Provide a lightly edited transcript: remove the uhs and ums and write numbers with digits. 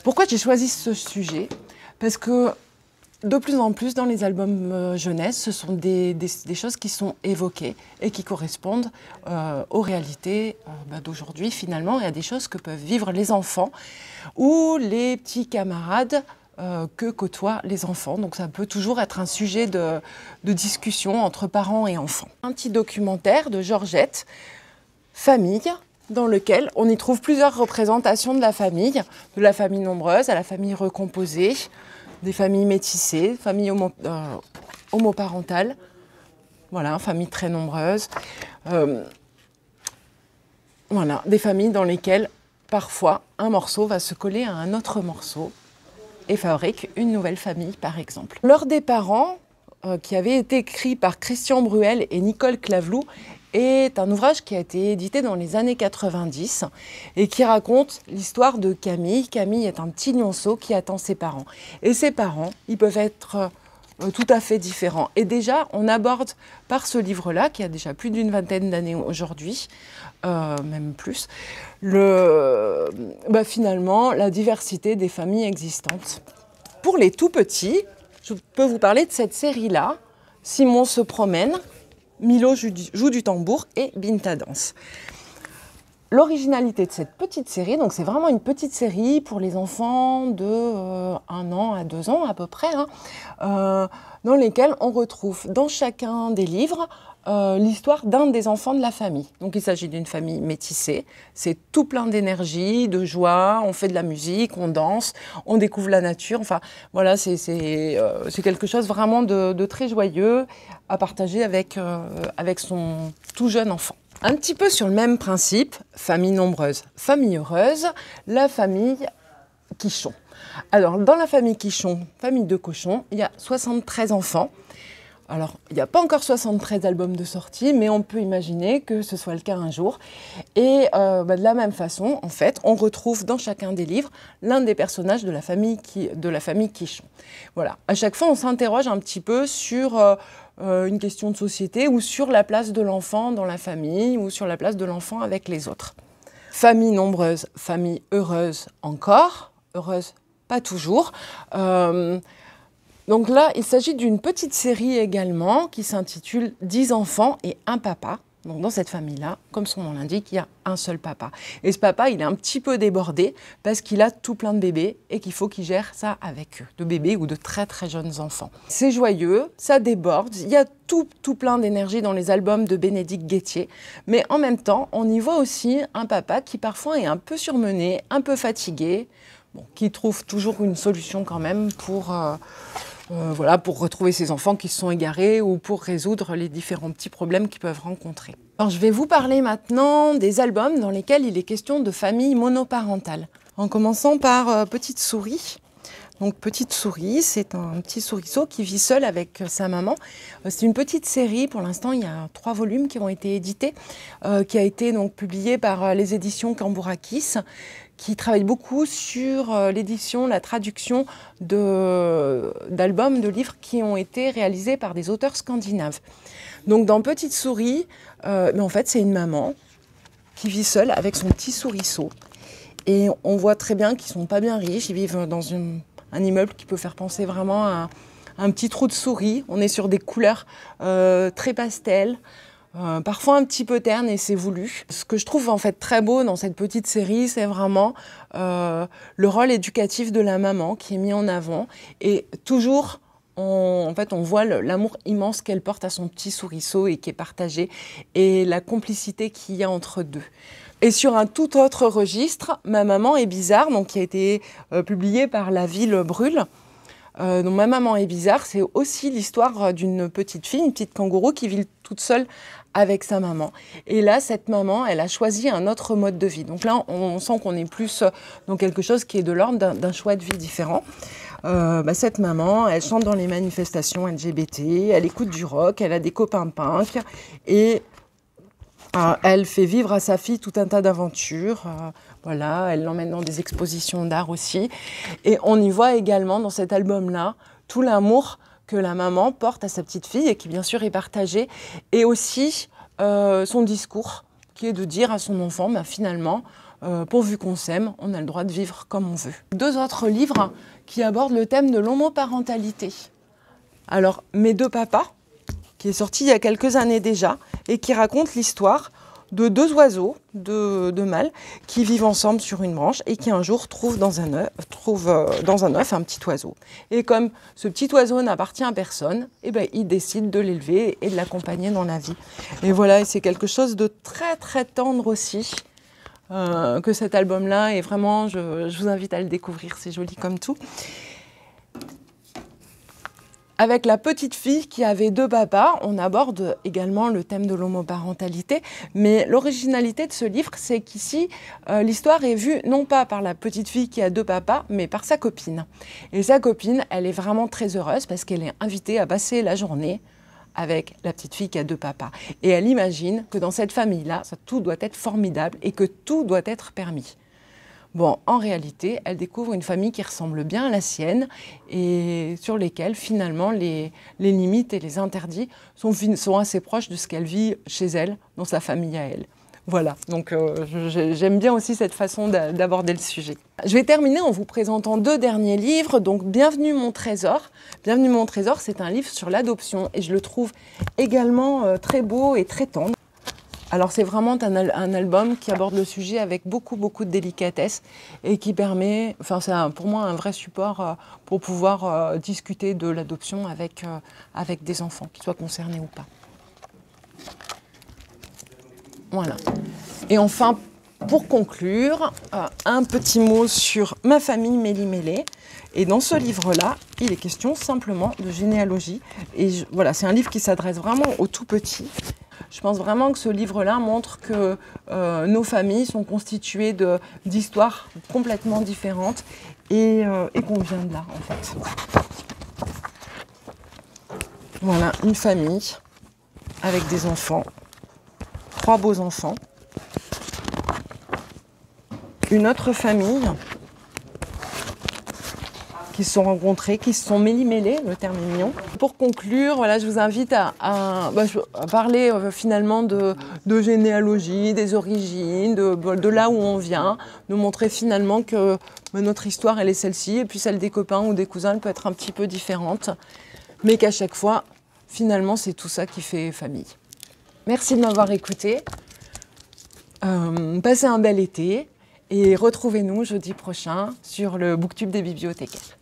Pourquoi j'ai choisi ce sujet? Parce que de plus en plus dans les albums jeunesse, ce sont des choses qui sont évoquées et qui correspondent aux réalités d'aujourd'hui finalement, et à des choses que peuvent vivre les enfants ou les petits camarades que côtoient les enfants. Donc ça peut toujours être un sujet de discussion entre parents et enfants. Un petit documentaire de Georgette, Famille, dans lequel on y trouve plusieurs représentations de la famille nombreuse à la famille recomposée, des familles métissées, familles homoparentales, voilà, familles très nombreuses. Voilà, des familles dans lesquelles parfois un morceau va se coller à un autre morceau et fabrique une nouvelle famille par exemple. L'heure des parents, qui avait été écrit par Christian Bruel et Nicole Claveloux, est un ouvrage qui a été édité dans les années 90 et qui raconte l'histoire de Camille. Camille est un petit lionceau qui attend ses parents. Et ses parents, ils peuvent être tout à fait différents. Et déjà, on aborde par ce livre-là, qui a déjà plus d'une vingtaine d'années aujourd'hui, même plus, finalement, la diversité des familles existantes. Pour les tout petits, je peux vous parler de cette série-là, Simon se promène, Milo joue du tambour et Binta danse. L'originalité de cette petite série, donc c'est vraiment une petite série pour les enfants de 1 an à 2 ans à peu près, dans lesquels on retrouve dans chacun des livres l'histoire d'un des enfants de la famille. Donc il s'agit d'une famille métissée, c'est tout plein d'énergie, de joie, on fait de la musique, on danse, on découvre la nature, enfin voilà, c'est quelque chose vraiment de très joyeux à partager avec son tout jeune enfant. Un petit peu sur le même principe, famille nombreuse, famille heureuse, la famille Quichon. Alors dans la famille Quichon, famille de cochons, il y a 73 enfants. Alors, il n'y a pas encore 73 albums de sortie, mais on peut imaginer que ce soit le cas un jour. Et de la même façon, en fait, on retrouve dans chacun des livres l'un des personnages de la famille Quichon. Voilà. À chaque fois, on s'interroge un petit peu sur une question de société ou sur la place de l'enfant dans la famille ou sur la place de l'enfant avec les autres. Famille nombreuse, famille heureuse encore, heureuse pas toujours. Donc là, il s'agit d'une petite série également qui s'intitule 10 enfants et un papa. Donc dans cette famille-là, comme son nom l'indique, il y a un seul papa. Et ce papa, il est un petit peu débordé parce qu'il a tout plein de bébés et qu'il faut qu'il gère ça avec eux, de bébés ou de très très jeunes enfants. C'est joyeux, ça déborde, il y a tout plein d'énergie dans les albums de Bénédicte Guettier, mais en même temps, on y voit aussi un papa qui parfois est un peu surmené, un peu fatigué, qui trouve toujours une solution quand même pour retrouver ses enfants qui se sont égarés ou pour résoudre les différents petits problèmes qu'ils peuvent rencontrer. Alors, je vais vous parler maintenant des albums dans lesquels il est question de famille monoparentale. En commençant par Petite Souris. Donc Petite Souris, c'est un petit souriceau qui vit seul avec sa maman. C'est une petite série, pour l'instant il y a 3 volumes qui ont été édités, qui a été donc publié par les éditions Cambourakis, qui travaille beaucoup sur l'édition, la traduction d'albums, de livres qui ont été réalisés par des auteurs scandinaves. Donc dans Petite Souris, en fait c'est une maman qui vit seule avec son petit souriceau. Et on voit très bien qu'ils ne sont pas bien riches, ils vivent dans un immeuble qui peut faire penser vraiment à un petit trou de souris. On est sur des couleurs très pastel. Parfois un petit peu terne et c'est voulu. Ce que je trouve en fait très beau dans cette petite série, c'est vraiment le rôle éducatif de la maman qui est mis en avant. Et toujours, on voit l'amour immense qu'elle porte à son petit souriceau et qui est partagé, et la complicité qu'il y a entre deux. Et sur un tout autre registre, Ma maman est bizarre, donc qui a été publié par La Ville brûle. Donc Ma maman est bizarre, c'est aussi l'histoire d'une petite fille, une petite kangourou qui vit toute seule avec sa maman. Et là, cette maman, elle a choisi un autre mode de vie. Donc là, on sent qu'on est plus dans quelque chose qui est de l'ordre d'un choix de vie différent. Cette maman, elle chante dans les manifestations LGBT, elle écoute du rock, elle a des copains punk et elle fait vivre à sa fille tout un tas d'aventures. Elle l'emmène dans des expositions d'art aussi. Et on y voit également dans cet album-là tout l'amour que la maman porte à sa petite fille et qui bien sûr est partagé. Et aussi son discours qui est de dire à son enfant, finalement, pourvu qu'on s'aime, on a le droit de vivre comme on veut. 2 autres livres qui abordent le thème de l'homoparentalité. Alors, Mes 2 papas, qui est sorti il y a quelques années déjà, et qui raconte l'histoire de 2 oiseaux, de mâles, qui vivent ensemble sur une branche et qui un jour trouvent dans un œuf un petit oiseau. Et comme ce petit oiseau n'appartient à personne, eh ben, ils décident de l'élever et de l'accompagner dans la vie. Et voilà, c'est quelque chose de très très tendre aussi, que cet album-là, et vraiment, je vous invite à le découvrir, c'est joli comme tout. Avec La petite fille qui avait 2 papas, on aborde également le thème de l'homoparentalité, mais l'originalité de ce livre, c'est qu'ici, l'histoire est vue non pas par la petite fille qui a 2 papas, mais par sa copine. Et sa copine, elle est vraiment très heureuse parce qu'elle est invitée à passer la journée avec la petite fille qui a 2 papas. Et elle imagine que dans cette famille-là, tout doit être formidable et que tout doit être permis. Bon, en réalité, elle découvre une famille qui ressemble bien à la sienne et sur lesquelles, finalement, les limites et les interdits sont assez proches de ce qu'elle vit chez elle, dans sa famille à elle. Voilà, donc j'aime bien aussi cette façon d'aborder le sujet. Je vais terminer en vous présentant 2 derniers livres. Donc, Bienvenue mon trésor. Bienvenue mon trésor, c'est un livre sur l'adoption et je le trouve également très beau et très tendre. Alors c'est vraiment un album qui aborde le sujet avec beaucoup de délicatesse et qui permet, enfin c'est pour moi un vrai support pour pouvoir discuter de l'adoption avec des enfants, qu'ils soient concernés ou pas. Voilà. Et enfin, pour conclure, un petit mot sur ma famille Méli-Mélé. Et dans ce livre-là, il est question simplement de généalogie. Et voilà, c'est un livre qui s'adresse vraiment aux tout petits. Je pense vraiment que ce livre-là montre que nos familles sont constituées d'histoires complètement différentes et qu'on vient de là, en fait. Voilà, une famille avec des enfants, 3 beaux enfants. Une autre famille qui se sont rencontrés, qui se sont méli-mêlés, le terme est mignon. Pour conclure, voilà, je vous invite à parler finalement de généalogie, des origines, de là où on vient, de montrer finalement que notre histoire, elle est celle-ci, et puis celle des copains ou des cousins, elle peut être un petit peu différente, mais qu'à chaque fois, finalement, c'est tout ça qui fait famille. Merci de m'avoir écouté. Passez un bel été et retrouvez-nous jeudi prochain sur le Booktube des bibliothécaires.